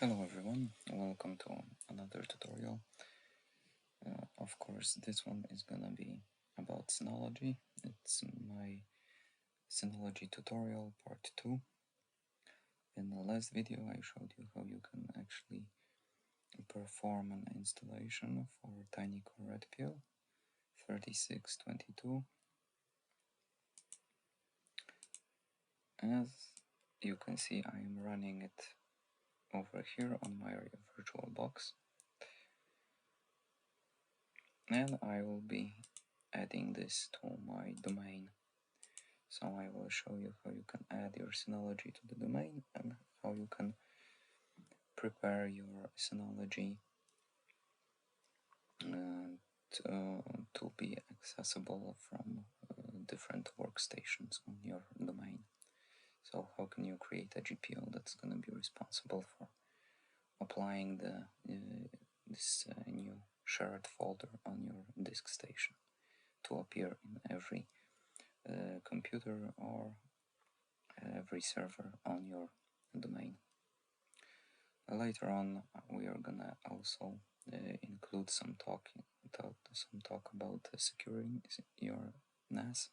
Hello everyone, welcome to another tutorial. Of course, this one is gonna be about Synology. It's my Synology tutorial part 2. In the last video I showed you how you can actually perform an installation for Tiny Core Red Pill 3622. As you can see, I am running it over here on my virtual box, and I will be adding this to my domain. So I will show you how you can add your Synology to the domain and how you can prepare your Synology to be accessible from different workstations on your domain. So how can you create a GPO that's going to be responsible for applying this new shared folder on your disk station to appear in every computer or every server on your domain. Later on, we are gonna also include some talk about securing your NAS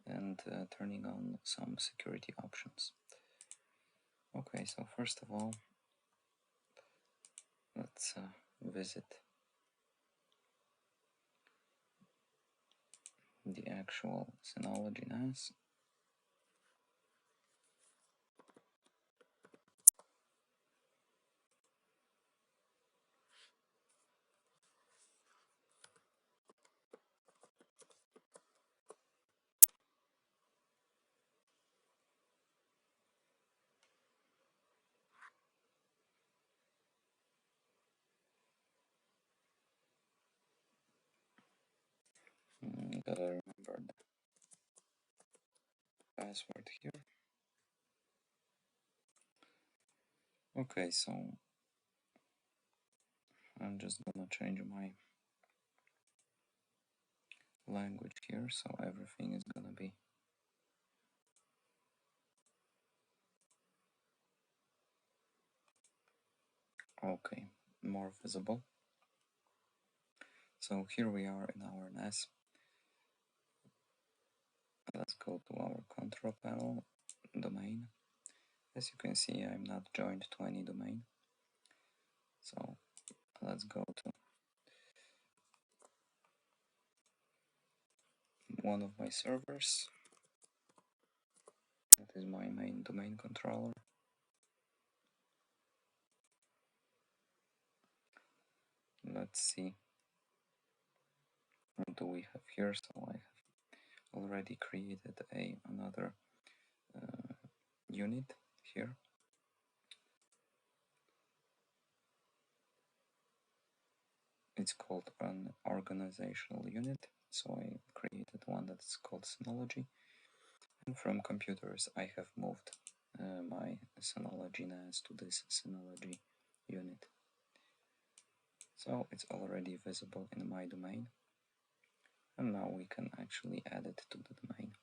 and turning on some security options. Okay, so first of all, let's visit the actual Synology NAS. Gotta remember the password here. Okay, so I'm just gonna change my language here, so everything is gonna be okay, more visible. So here we are in our NAS. Let's go to our control panel, domain. As you can see, I'm not joined to any domain. So let's go to one of my servers. That is my main domain controller. Let's see, what do we have here? So I have already created another unit here. It's called an organizational unit, so I created one that's called Synology. And from computers I have moved my Synology NAS to this Synology unit. So it's already visible in my domain, and now we can actually add it to the domain.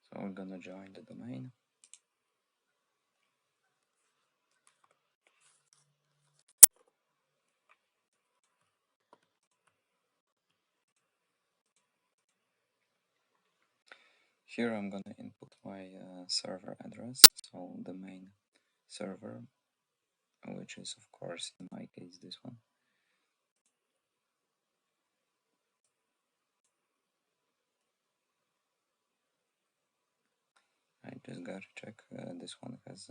So we're gonna join the domain. Here I'm gonna input my server address, so the main server, which is of course in my case this one. I just gotta check, this one has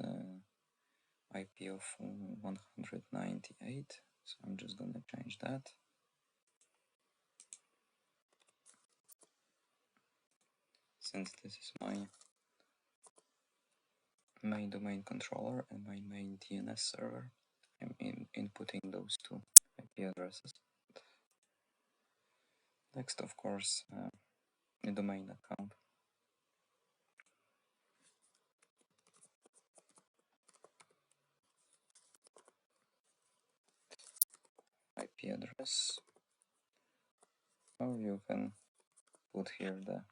IP of 198, so I'm just gonna change that. Since this is my main domain controller and my main DNS server, I'm inputting those two IP addresses. Next, of course, the domain account. IP address, or you can put here the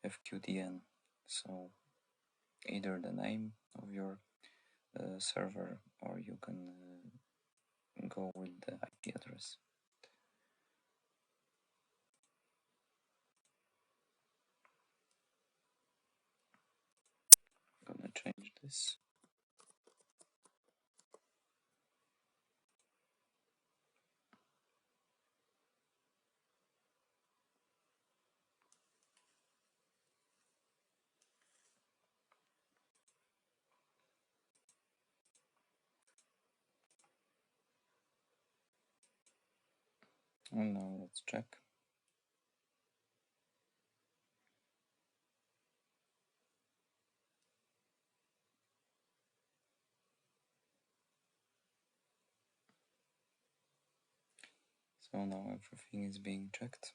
FQDN, so either the name of your server, or you can go with the IP address. I'm gonna change this. And now let's check. So now everything is being checked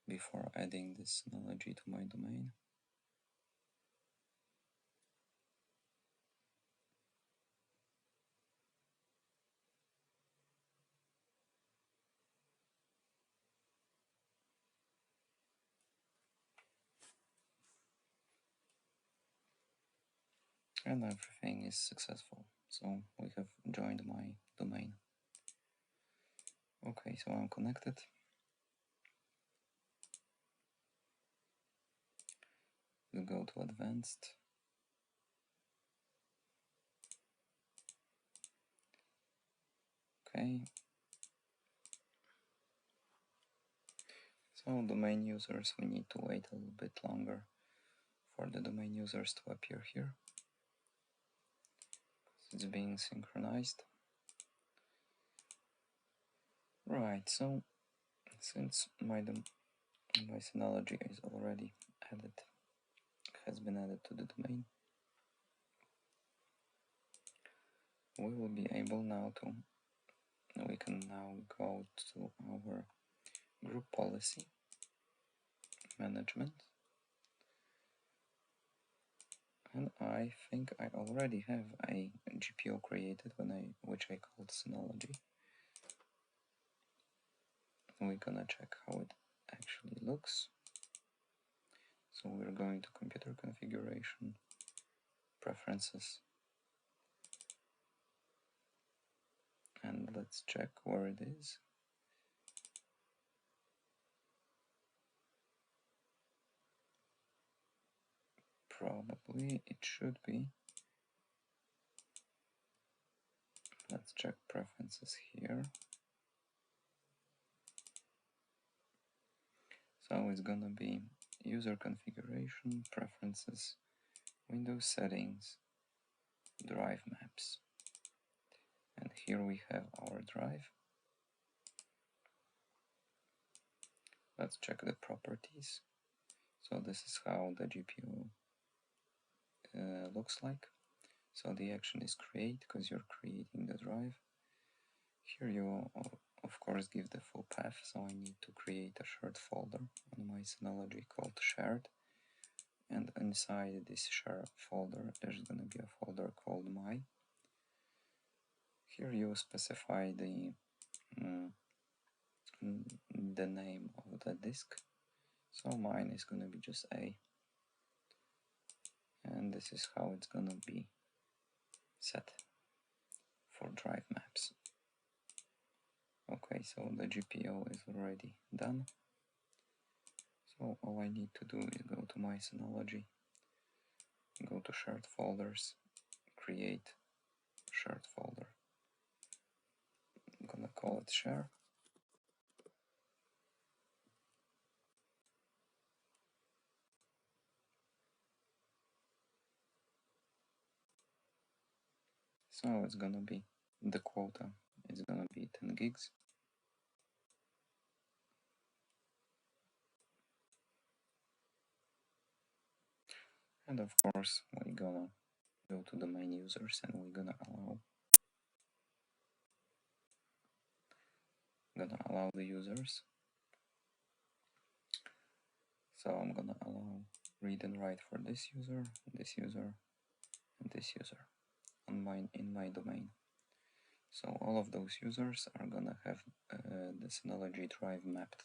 before adding this Synology to my domain. And everything is successful. So we have joined my domain. Okay, so I'm connected. We'll go to advanced. Okay. So domain users, we need to wait a little bit longer for the domain users to appear here. It's being synchronized. Right, so since my Synology is already added, has been added to the domain, we will be able now to, we can now go to our group policy management, and I think I already have a GPO created which I called Synology. We're gonna check how it actually looks. So we're going to computer configuration, preferences, and let's check where it is. Probably it should be. Let's check preferences here. So it's gonna be user configuration, preferences, Windows settings, drive maps. And here we have our drive. Let's check the properties. So this is how the GPU looks like. So the action is create, because you're creating the drive. Here you of course give the full path, so I need to create a shared folder on my Synology called shared, and inside this shared folder there's going to be a folder called my. Here you specify the name of the disk, so mine is going to be just A, and this is how it's going to be set for drive maps. Okay, so the GPO is already done. So all I need to do is go to my Synology, go to shared folders, create shared folder. I'm gonna call it share. So it's gonna be, the quota is gonna be 10 gigs. And of course, we're gonna go to the main users and we're gonna allow the users. So I'm gonna allow read and write for this user, and this user in my domain. So all of those users are gonna have the Synology drive mapped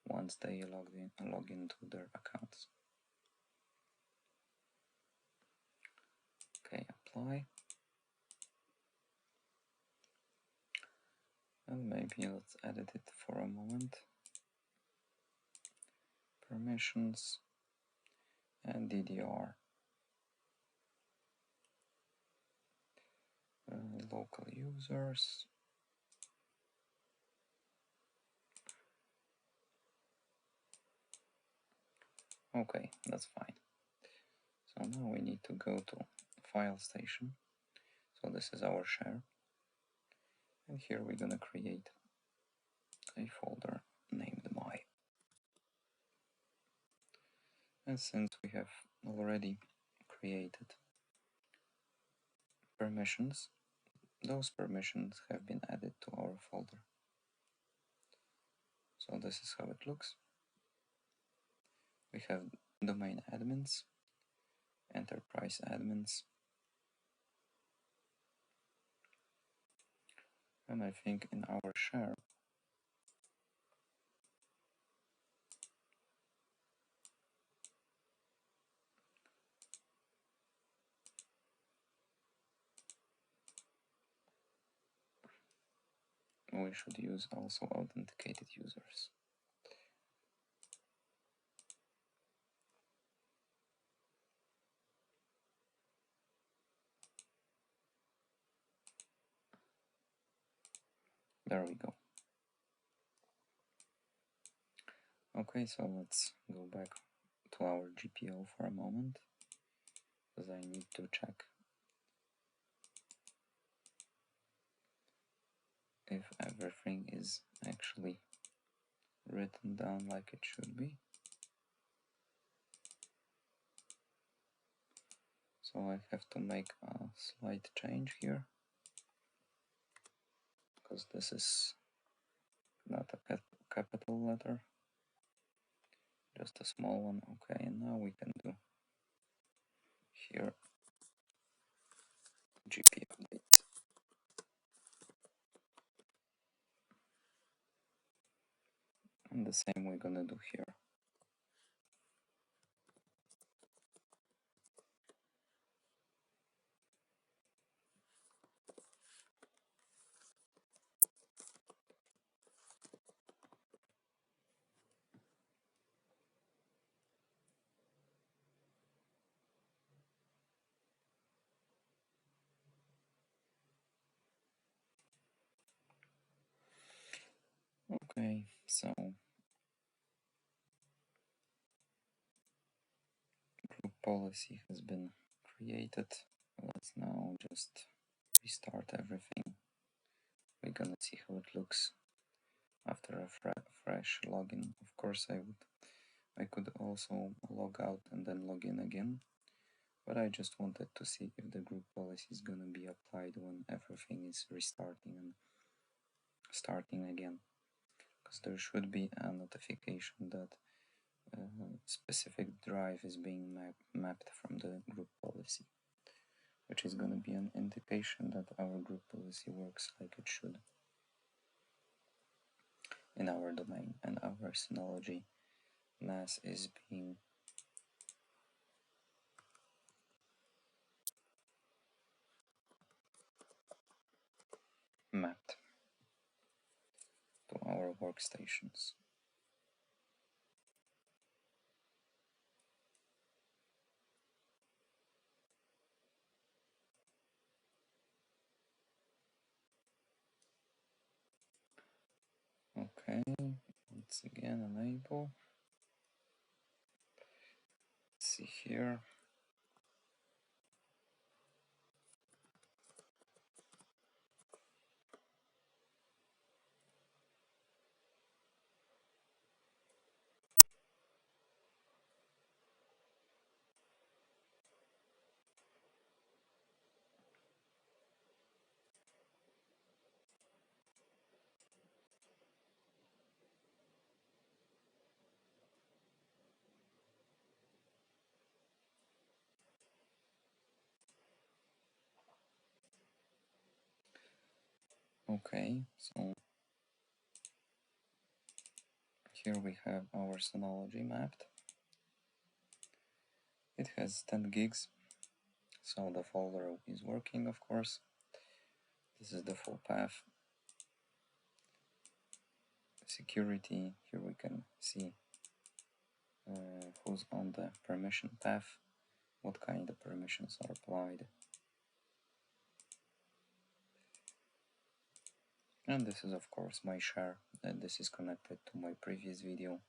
once they log into their accounts. Okay, apply. And maybe let's edit it for a moment. Permissions and DDR. Local users. Okay, that's fine. So now we need to go to File Station. So this is our share. And here we're gonna create a folder named My. And since we have already created permissions, those permissions have been added to our folder. So this is how it looks. We have domain admins, enterprise admins, and I think in our share we should use also authenticated users. There we go. Okay, so let's go back to our GPO for a moment, because I need to check if everything is actually written down like it should be. So I have to make a slight change here, because this is not a capital letter, just a small one. Okay, and now we can do here GP update. And the same we're gonna do here. Okay, so group policy has been created. Let's now just restart everything. We're gonna see how it looks after a fresh login. Of course, I could also log out and then log in again, but I just wanted to see if the group policy is gonna be applied when everything is restarting and starting again, because there should be a notification that a specific drive is being mapped from the group policy, which is going to be an indication that our group policy works like it should in our domain, and our Synology NAS is being mapped to our workstations. Okay, once again enable. Let's see here. Okay, so here we have our Synology mapped. It has 10 gigs, So the folder is working, of course. This is the full path. Security, here we can see who's on the permission path, what kind of permissions are applied. And this is of course my share, and this is connected to my previous video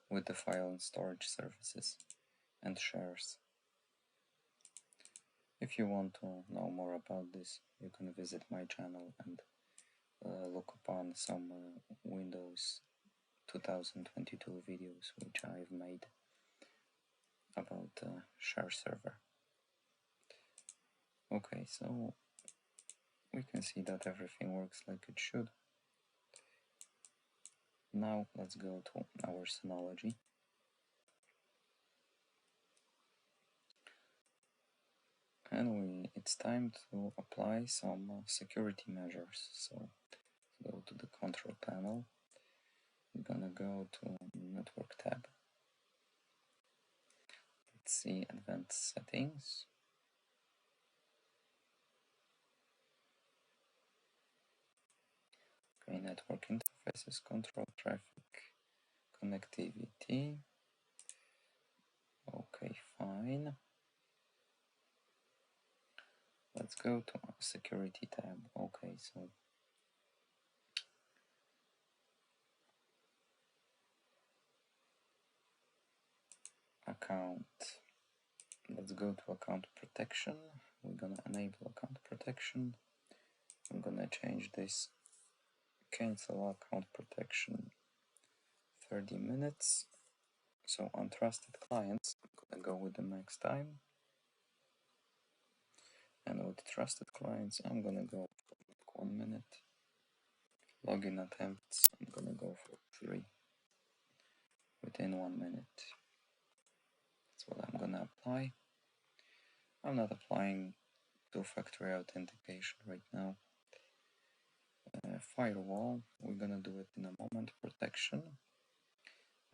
with the file and storage services and shares. If you want to know more about this, you can visit my channel and look upon some Windows 2022 videos which I've made about share server. Okay, so we can see that everything works like it should. Now let's go to our Synology. And it's time to apply some security measures. So go to the control panel. We're gonna go to network tab. Let's see advanced settings. Okay, network interfaces, control traffic, connectivity. Okay, fine. Let's go to our security tab. Okay, so account. Let's go to account protection. We're gonna enable account protection. I'm gonna change this. Cancel account protection 30 minutes. So on trusted clients, I'm gonna go with the max time. And with trusted clients, I'm gonna go for like 1 minute. Login attempts, I'm gonna go for 3 within 1 minute. That's what I'm gonna apply. I'm not applying two-factor authentication right now. Firewall, we're gonna do it in a moment. Protection,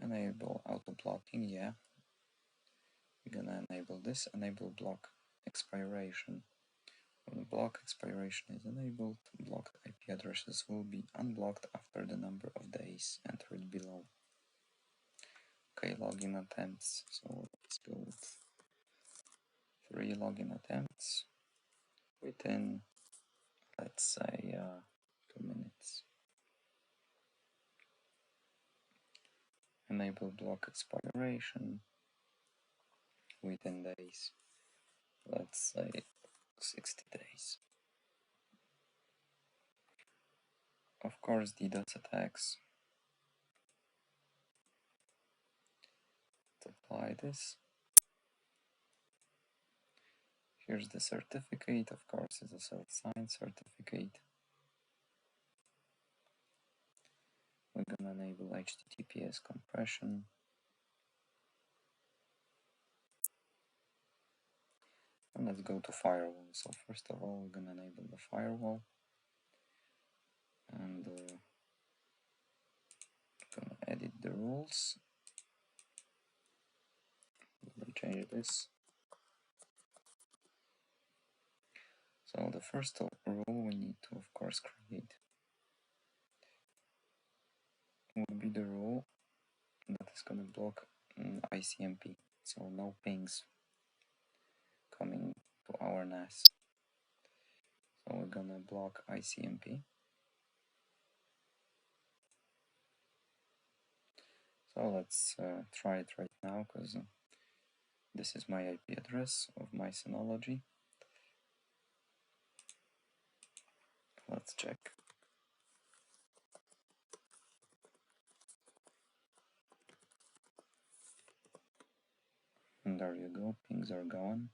enable auto blocking, yeah. We're gonna enable this, enable block expiration. When block expiration is enabled, blocked IP addresses will be unblocked after the number of days entered below. Okay, login attempts. So let's go with 3 login attempts within, let's say, 2 minutes. Enable block expiration within days. Let's say 60 days. Of course, DDoS attacks. To apply this. Here's the certificate. Of course, it's a self-signed certificate. We're gonna enable HTTPS compression. And let's go to firewall. So first of all, we're gonna enable the firewall. And gonna edit the rules. We'll change this. So the first rule we need to, of course, create will be the rule that is gonna block ICMP. So no pings coming to our NAS. So we're gonna block ICMP. So let's try it right now, because this is my IP address of my Synology. Let's check. And there you go, pings are going.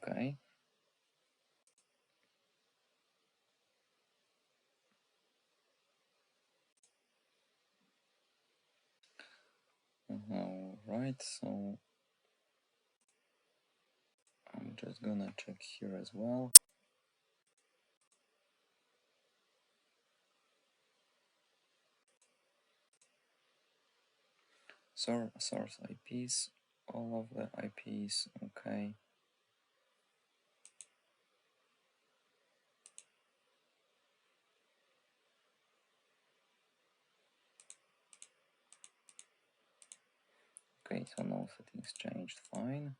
Okay. Alright, so I'm just gonna check here as well. Source IPs, all of the IPs, okay. Okay, so no settings changed, fine.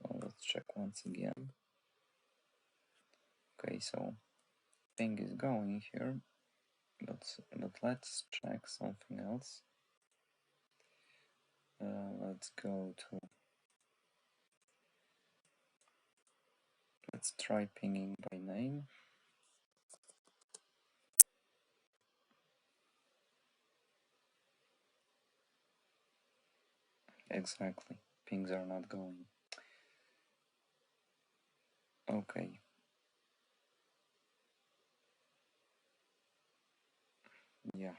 So let's check once again. Okay, so ping is going here, but let's check something else. Let's try pinging by name. Exactly, pings are not going. Okay. Yeah.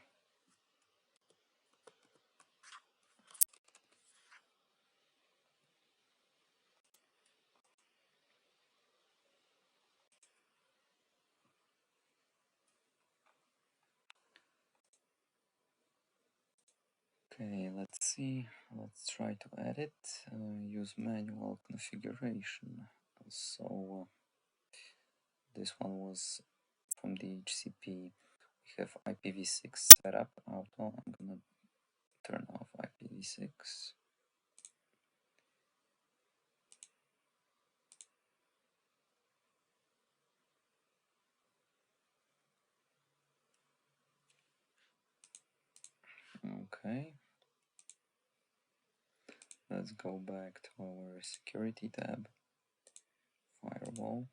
Okay, let's see. Let's try to edit. Use manual configuration. So this one was from the HCP. We have IPv6 setup auto. I'm gonna turn off IPv6. Okay. Let's go back to our security tab, Firewall.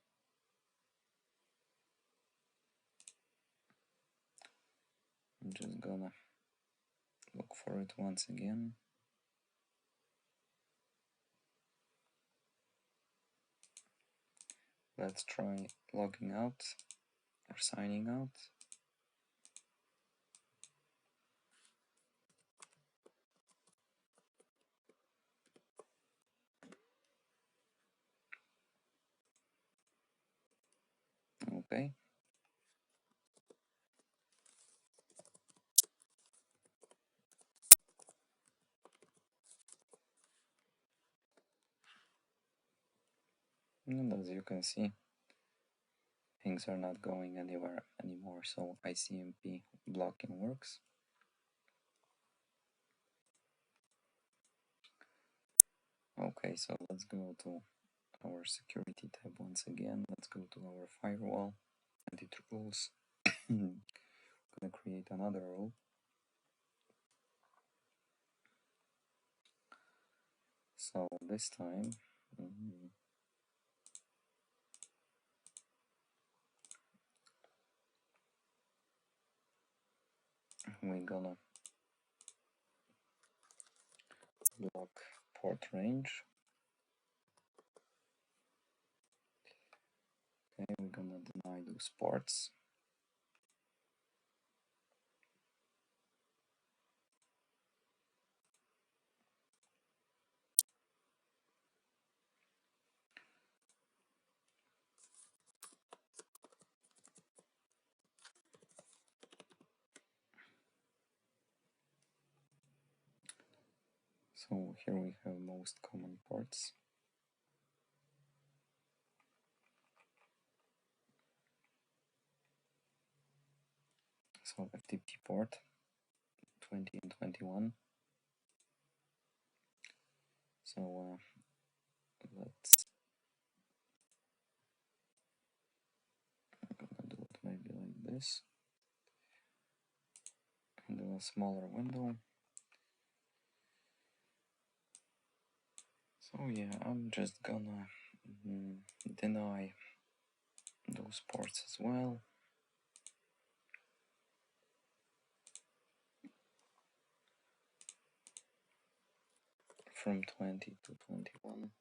I'm just gonna look for it once again. Let's try logging out or signing out. Okay. And as you can see, things are not going anywhere anymore, so ICMP blocking works. Okay, so let's go to our security tab once again. Let's go to our firewall, edit rules. Gonna create another rule. So this time, we're gonna block port range. Okay, we're gonna deny those ports. So here we have most common ports. So FTP port 20 and 21. So let's do it maybe like this. And do a smaller window. So yeah, I'm just gonna deny those ports as well. From 20 to 21.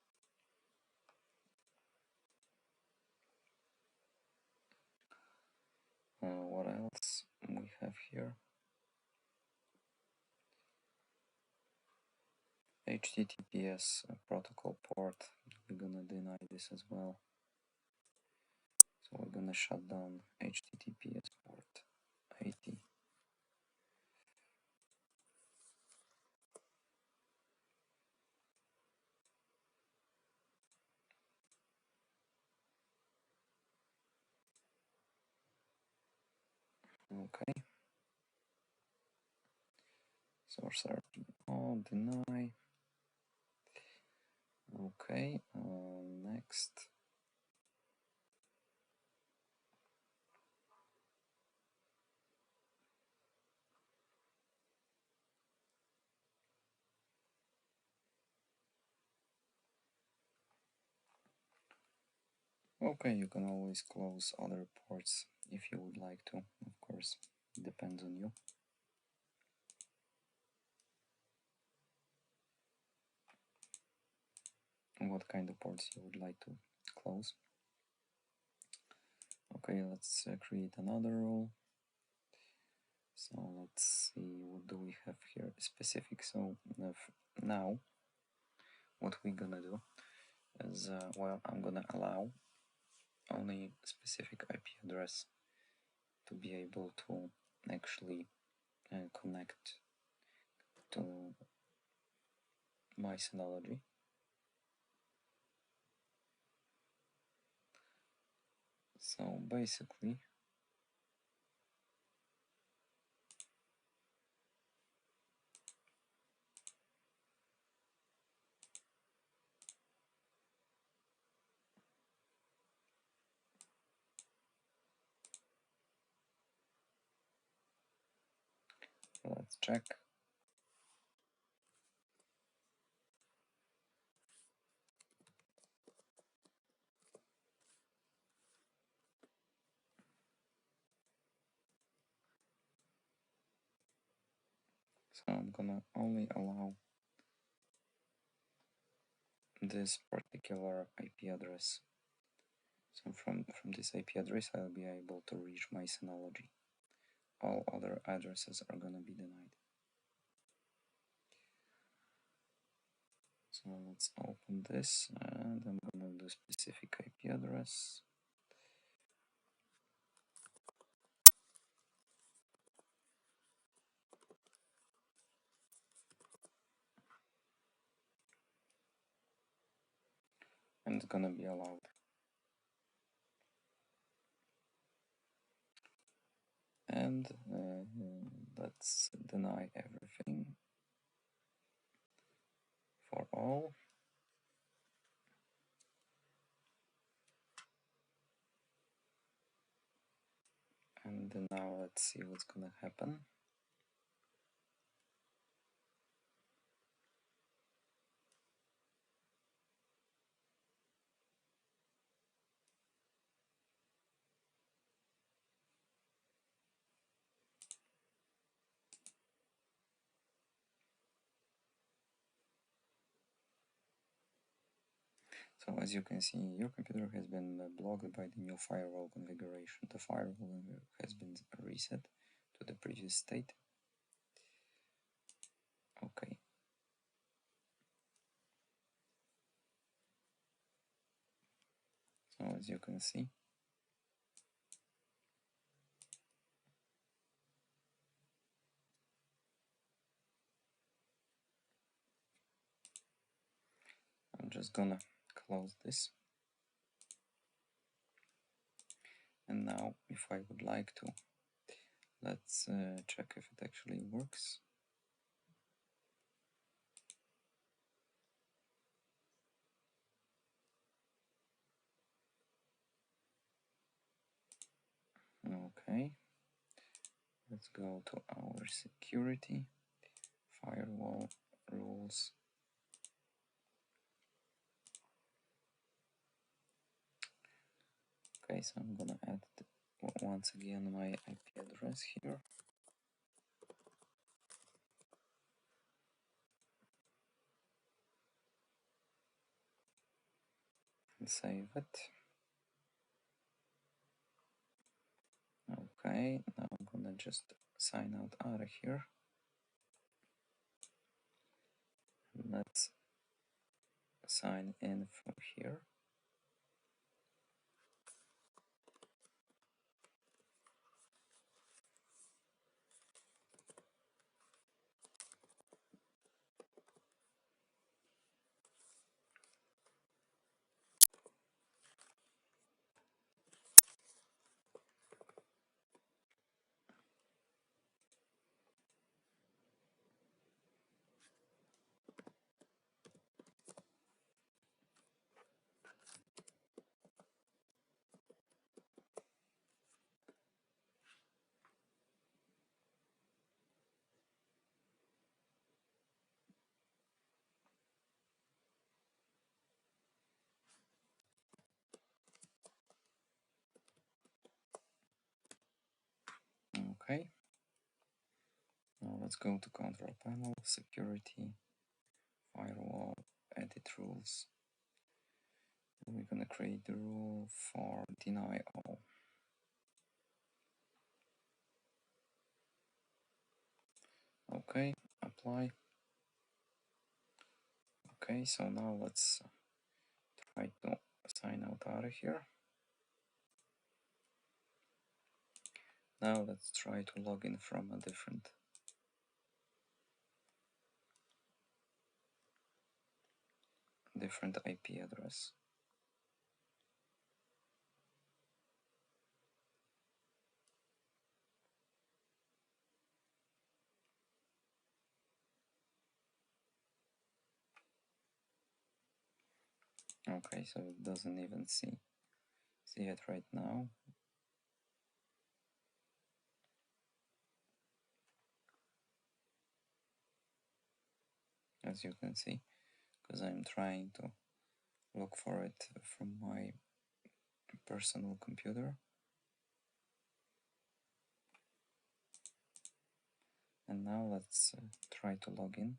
What else we have here? HTTPS protocol port, we're gonna deny this as well. So we're gonna shut down HTTPS port 80. Okay. Source RTO, deny. Okay, next. Okay, you can always close other ports if you would like to, of course, it depends on you. What kind of ports you would like to close. Okay, let's create another rule. So let's see, what do we have here specific. So now what we're gonna do is, well, I'm gonna allow only specific IP address to be able to actually connect to my Synology. So basically, let's check. So I'm gonna only allow this particular IP address. So from this IP address, I'll be able to reach my Synology. All other addresses are gonna be denied. So let's open this, and I'm gonna do specific IP address. And it's gonna be allowed. And let's deny everything for all. And now let's see what's gonna happen. So as you can see, your computer has been blocked by the new firewall configuration. The firewall has been reset to the previous state. Okay. So as you can see, I'm just gonna close this. And now if I would like to, let's check if it actually works. Okay, let's go to our security, firewall rules. Okay, so I'm gonna add once again my IP address here. And save it. Okay, now I'm gonna just sign out of here. let's sign in from here. Okay. Now let's go to control panel, security, firewall, edit rules. We're gonna create the rule for deny all. Okay, apply. Okay, so now let's try to sign out of here. Now let's try to log in from a different IP address. Okay, so it doesn't even see it right now. As you can see, because I'm trying to look for it from my personal computer. And now let's try to log in.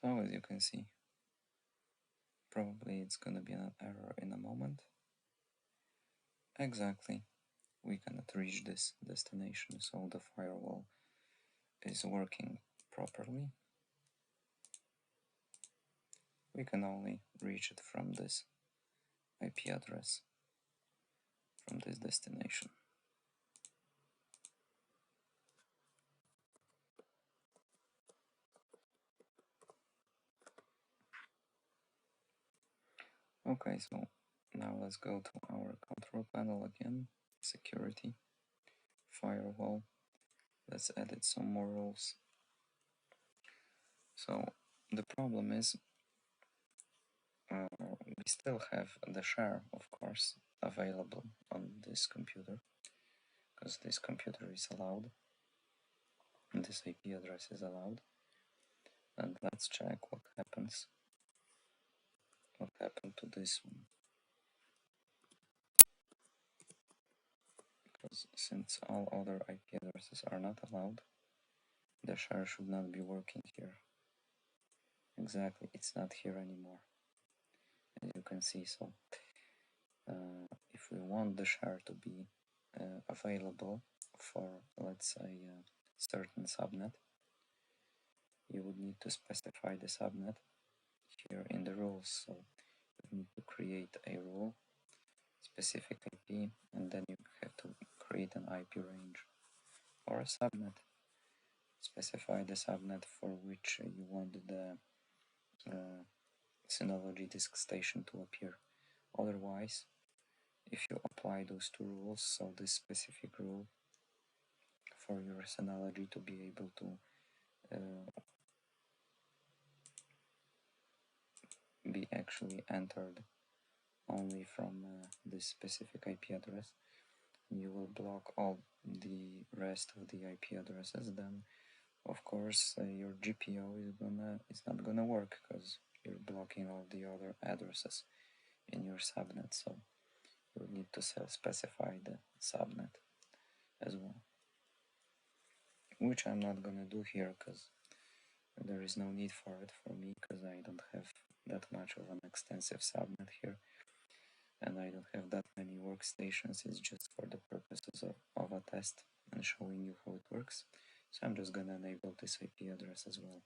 So as you can see, probably it's gonna be an error in a moment. Exactly, we cannot reach this destination, so the firewall is working properly. We can only reach it from this IP address, from this destination. Okay, so now let's go to our control panel again, security, firewall. Let's edit some more rules. So the problem is we still have the share, of course, available on this computer, because this computer is allowed, and this IP address is allowed. And let's check what happened to this one. Because since all other IP addresses are not allowed, the share should not be working here. Exactly, it's not here anymore, as you can see. So if we want the share to be available for, let's say, a certain subnet, you would need to specify the subnet here in the rules. So you need to create a rule, specific IP, and then you have to create an IP range or a subnet. Specify the subnet for which you want the Synology disk station to appear. Otherwise, if you apply those two rules, so this specific rule for your Synology to be able to be actually entered only from this specific IP address, you will block all the rest of the IP addresses, then of course your GPO is not gonna work, because you're blocking all the other addresses in your subnet. So you need to specify the subnet as well, which I'm not gonna do here, because There is no need for it for me because I don't have that much of an extensive subnet here, and I don't have that many workstations. It's just for the purposes of a test and showing you how it works. So I'm just gonna enable this IP address as well.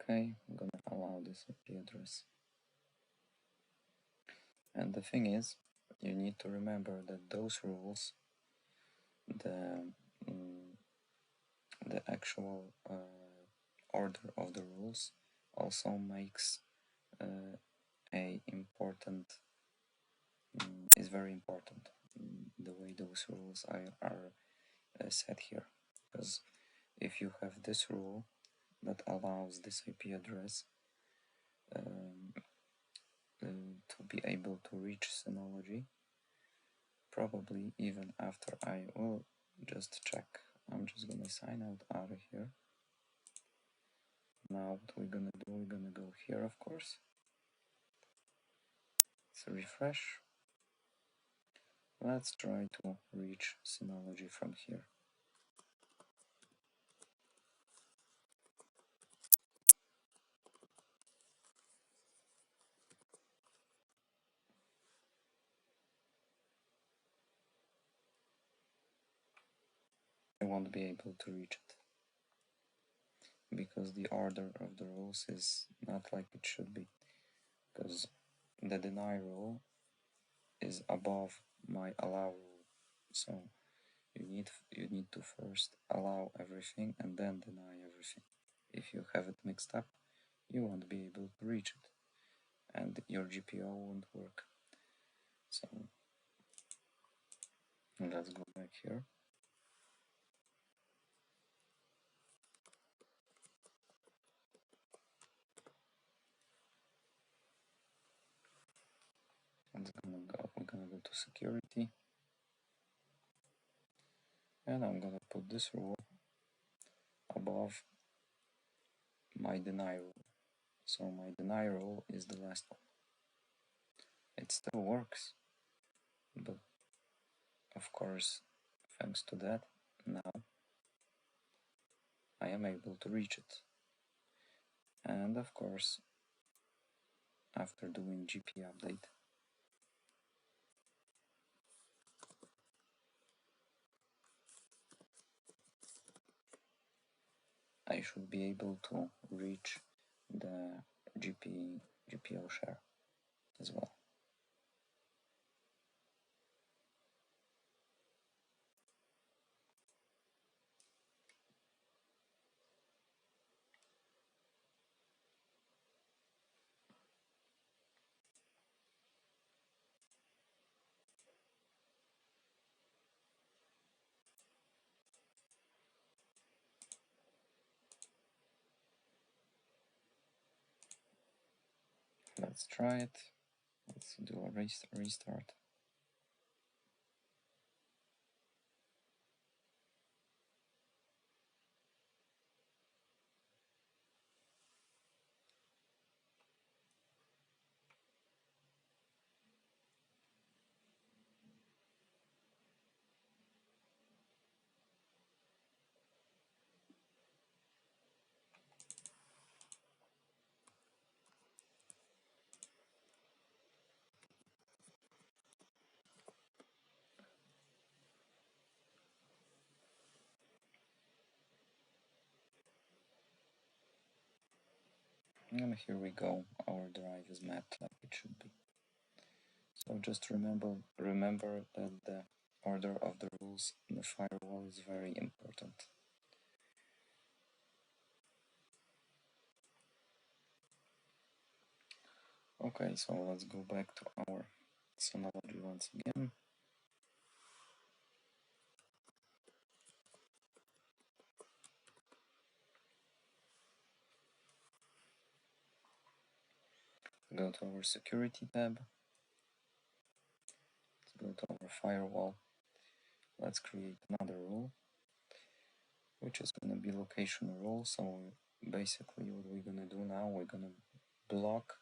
Okay, I'm gonna allow this IP address. And the thing is, you need to remember that those rules, the the actual order of the rules also makes a important is very important, the way those rules are set here, because if you have this rule that allows this IP address to be able to reach Synology, probably even after I will just check. I'm just gonna sign out of here. Now what we're gonna do, we're gonna go here, of course. So refresh. Let's try to reach Synology from here. I won't be able to reach it because the order of the rules is not like it should be, because the deny rule is above my allow rule. So you need to first allow everything and then deny everything. If you have it mixed up, you won't be able to reach it and your GPO won't work. So let's go back here. We're gonna go to security, and I'm gonna put this rule above my deny rule. So my deny rule is the last one. It still works, but of course, thanks to that, now I am able to reach it. And of course, after doing GP update, I should be able to reach the GPO share as well. Let's try it. Let's do a restart. And here we go, our drive is mapped like it should be. So just remember that the order of the rules in the firewall is very important. Okay, so let's go back to our Synology once again. Go to our security tab. Let's go to our firewall. Let's create another rule. which is going to be location rule. So basically what we're going to do now, we're going to block,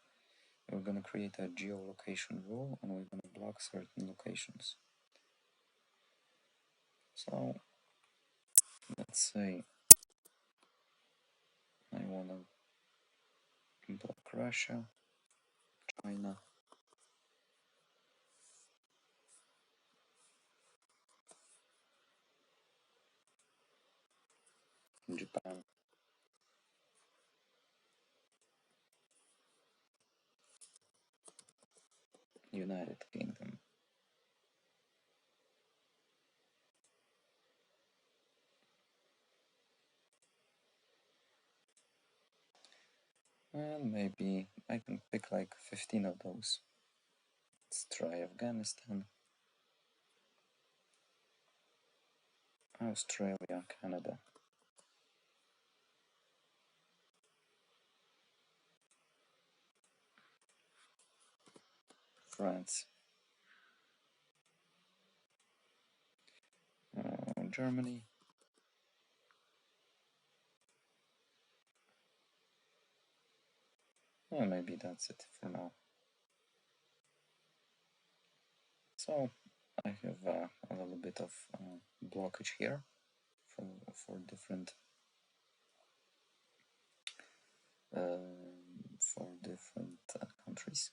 we're going to create a geolocation rule, and we're going to block certain locations. So let's say I want to block Russia, China, Japan, United Kingdom. And maybe I can pick like 15 of those. Let's try Afghanistan, Australia, Canada, France, Germany, and maybe that's it for now. So I have a little bit of blockage here for different countries,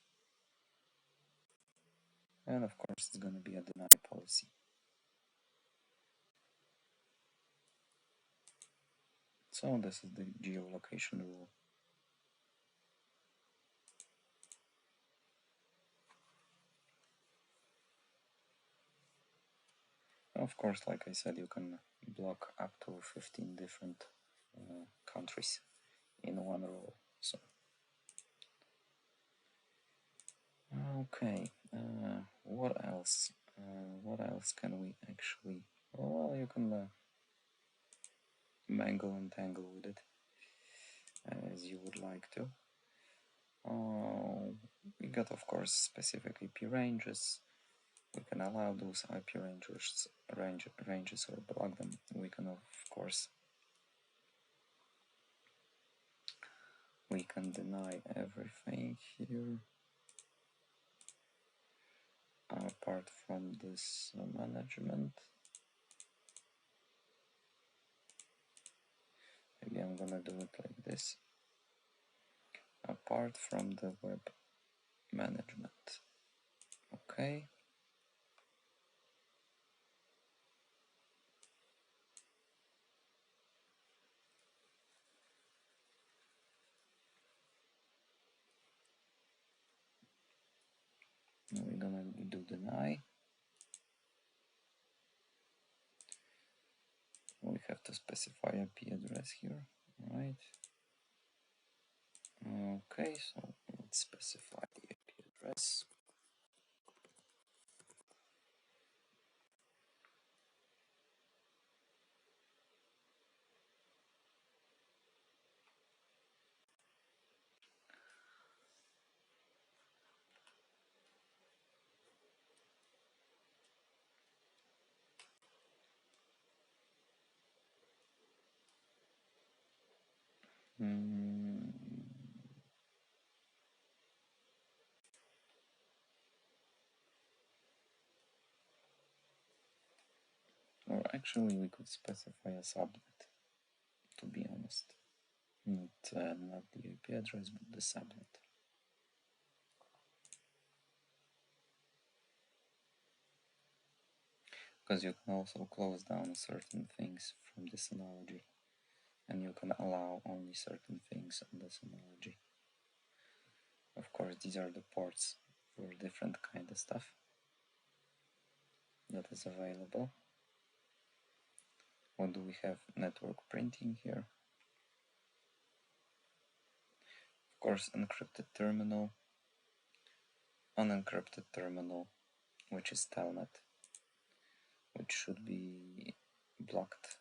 and of course it's going to be a deny policy. So this is the geolocation rule. Of course, like I said, you can block up to 15 different countries in one rule. So okay, what else? What else can we actually? Well, you can mangle and tangle with it as you would like to. We got, of course, specific IP ranges. We can allow those IP ranges or block them. We can, of course, we can deny everything here apart from this management. Maybe I'm gonna do it like this. Apart from the web management. Okay. We're gonna do deny. We have to specify IP address here, right? Okay, so let's specify the IP address. Or actually, we could specify a subnet, to be honest. Not the IP address, but the subnet. Because you can also close down certain things from the Synology, and you can allow only certain things on the Synology. Of course, these are the ports for different kind of stuff that is available. What do we have? Network printing here. Of course, encrypted terminal, unencrypted terminal, which is telnet, which should be blocked.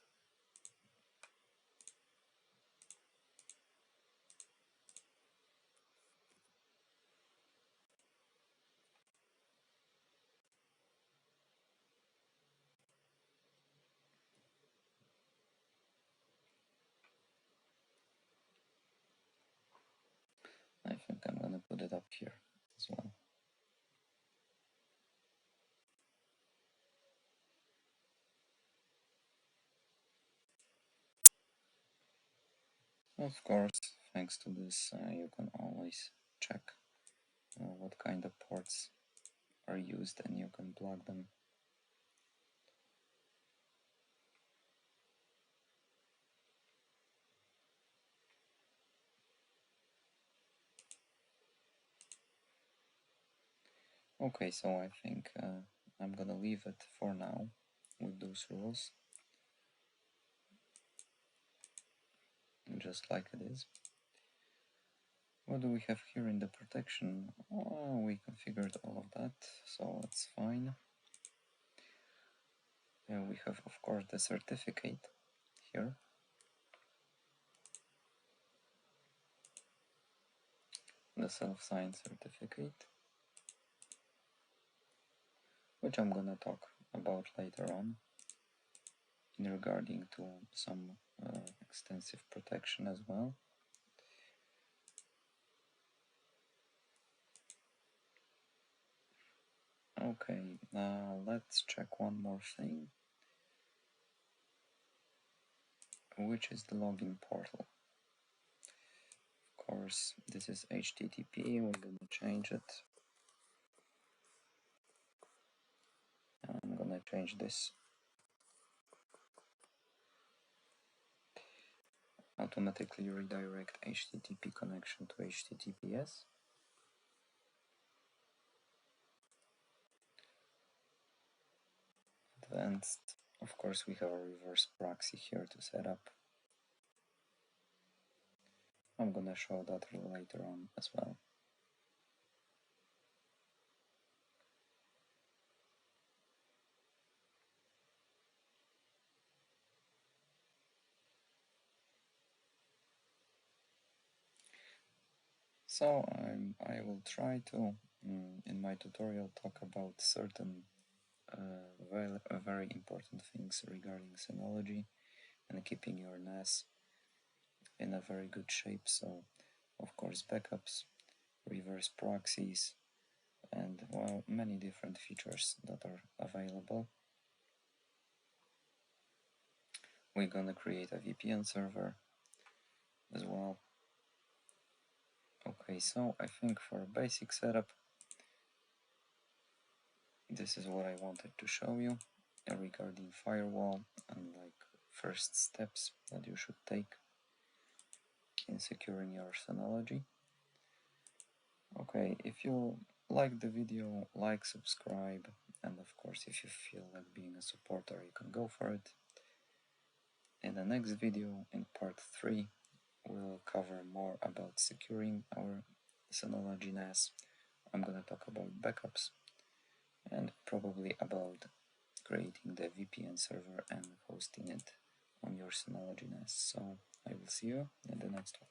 I think I'm gonna put it up here as well. Of course, thanks to this, you can always check what kind of ports are used and you can plug them. Okay, so I think I'm gonna leave it for now with those rules, just like it is. What do we have here in the protection? Oh, we configured all of that, so it's fine. We have, of course, the certificate here. The self-signed certificate, which I'm gonna talk about later on in regarding to some extensive protection as well. Okay, now let's check one more thing, which is the login portal. Of course, this is HTTP, we're gonna change it. I'm gonna change this. Automatically redirect HTTP connection to HTTPS. Advanced. Of course, we have a reverse proxy here to set up. I'm gonna show that later on as well. So I will try to, in my tutorial, talk about certain very important things regarding Synology and keeping your NAS in a very good shape. So, of course, backups, reverse proxies, and well, many different features that are available. We're gonna create a VPN server as well. Okay, so I think for a basic setup, this is what I wanted to show you regarding Firewall and like first steps that you should take in securing your Synology. Okay, if you like the video, like, subscribe, and of course if you feel like being a supporter, you can go for it. In the next video, in part 3, we'll cover more about securing our Synology NAS. I'm gonna talk about backups and probably about creating the VPN server and hosting it on your Synology NAS. So I will see you in the next one.